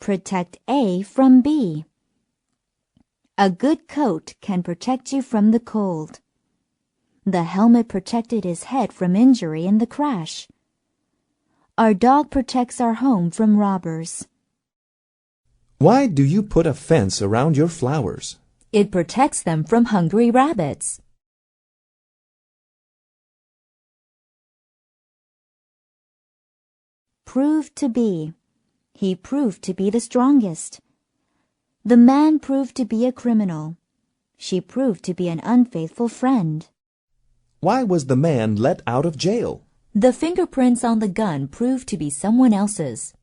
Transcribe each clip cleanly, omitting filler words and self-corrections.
Protect A from B. A good coat can protect you from the cold. The helmet protected his head from injury in the crash. Our dog protects our home from robbers. Why do you put a fence around your flowers? It protects them from hungry rabbits. Prove to be. He proved to be the strongest. The man proved to be a criminal. She proved to be an unfaithful friend. Why was the man let out of jail? The fingerprints on the gun proved to be someone else's.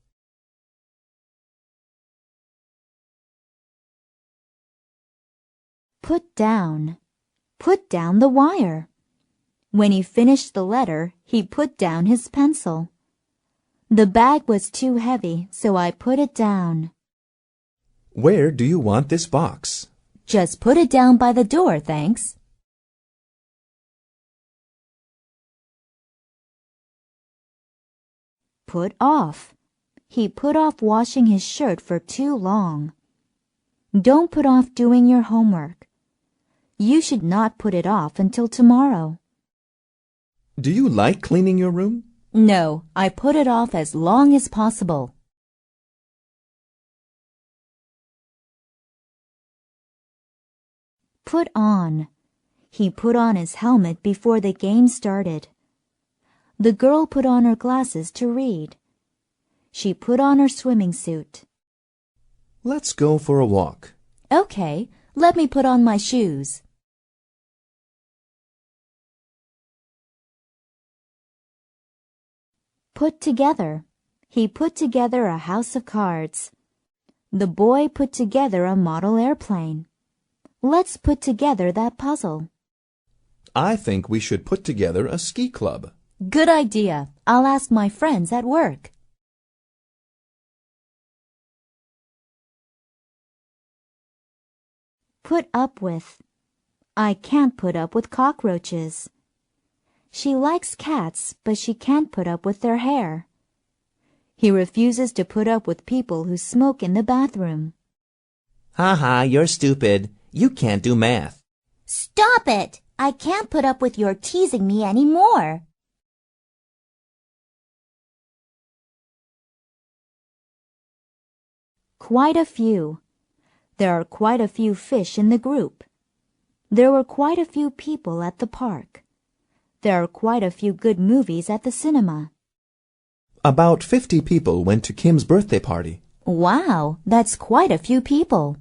Put down. Put down the wire. When he finished the letter, he put down his pencil. The bag was too heavy, so I put it down. Where do you want this box? Just put it down by the door, thanks. Put off. He put off washing his shirt for too long. Don't put off doing your homework. You should not put it off until tomorrow. Do you like cleaning your room? No, I put it off as long as possible. Put on. He put on his helmet before the game started. The girl put on her glasses to read. She put on her swimming suit. Let's go for a walk. Okay, let me put on my shoes. Put together. He put together a house of cards. The boy put together a model airplane. Let's put together that puzzle. I think we should put together a ski club. Good idea. I'll ask my friends at work. Put up with. I can't put up with cockroaches. She likes cats, but she can't put up with their hair. He refuses to put up with people who smoke in the bathroom. Ha ha, you're stupid. You can't do math. Stop it! I can't put up with your teasing me anymore. Quite a few. There are quite a few fish in the group. There were quite a few people at the park. There are quite a few good movies at the cinema. About 50 people went to Kim's birthday party. Wow, that's quite a few people.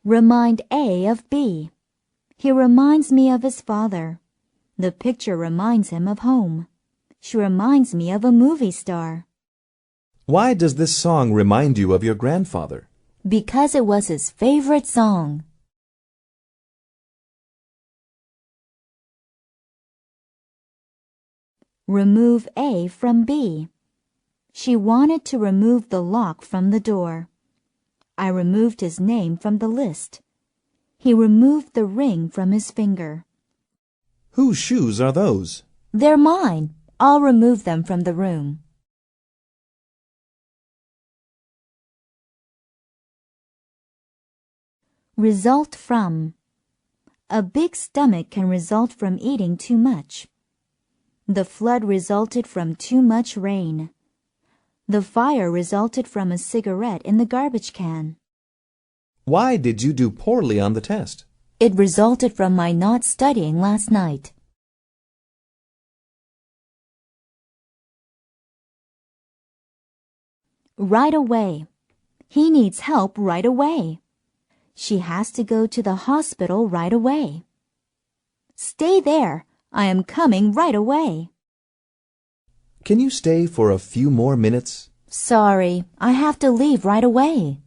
Remind A of B. He reminds me of his father. The picture reminds him of home. She reminds me of a movie star. Why does this song remind you of your grandfather? Because it was his favorite song. Remove A from B. She wanted to remove the lock from the door. I removed his name from the list. He removed the ring from his finger. Whose shoes are those? They're mine. I'll remove them from the room. Result from. A big stomach can result from eating too much. The flood resulted from too much rain. The fire resulted from a cigarette in the garbage can. Why did you do poorly on the test? It resulted from my not studying last night. Right away. He needs help right away. She has to go to the hospital right away. Stay there. I am coming right away. Can you stay for a few more minutes? Sorry, I have to leave right away.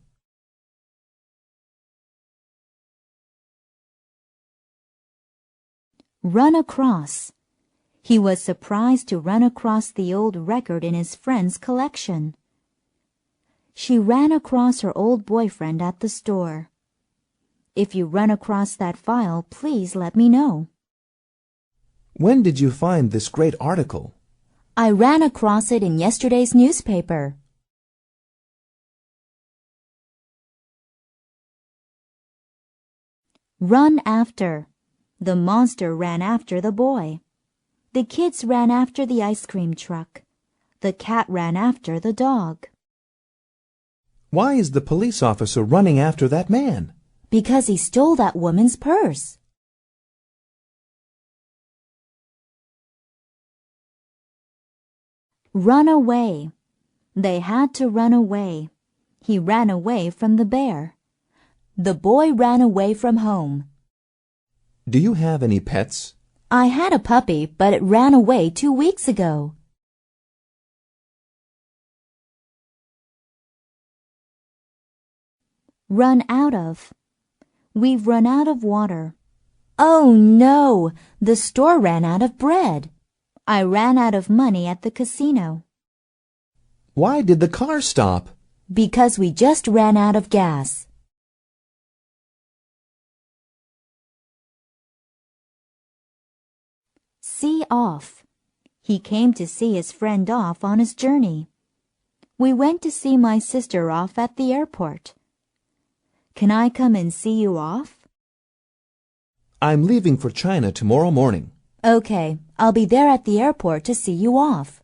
Run across. He was surprised to run across the old record in his friend's collection. She ran across her old boyfriend at the store. If you run across that file, please let me know. When did you find this great article? I ran across it in yesterday's newspaper. Run after. The monster ran after the boy. The kids ran after the ice cream truck. The cat ran after the dog. Why is the police officer running after that man? Because he stole that woman's purse. Run away. They had to run away. He ran away from the bear. The boy ran away from home. Do you have any pets? I had a puppy, but it ran away 2 weeks ago. Run out of. We've run out of water. Oh no! The store ran out of bread. I ran out of money at the casino. Why did the car stop? Because we just ran out of gas. See off. He came to see his friend off on his journey. We went to see my sister off at the airport. Can I come and see you off? I'm leaving for China tomorrow morning. Okay, I'll be there at the airport to see you off.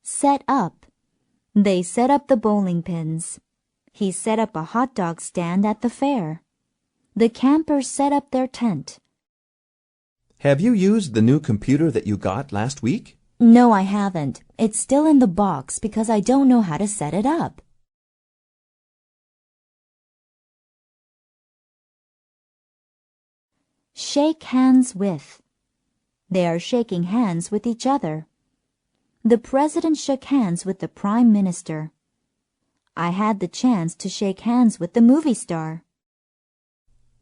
Set up. They set up the bowling pins. He set up a hot dog stand at the fair. The campers set up their tent. Have you used the new computer that you got last week? No, I haven't. It's still in the box because I don't know how to set it up. Shake hands with. They are shaking hands with each other. The president shook hands with the prime minister. I had the chance to shake hands with the movie star.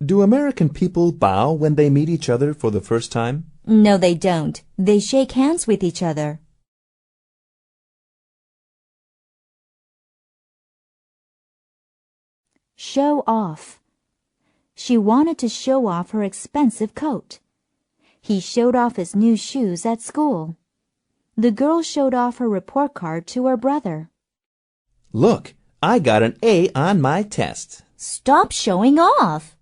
Do American people bow when they meet each other for the first time? No, they don't. They shake hands with each other. Show off. She wanted to show off her expensive coat. He showed off his new shoes at school. The girl showed off her report card to her brother. Look, I got an A on my test. Stop showing off.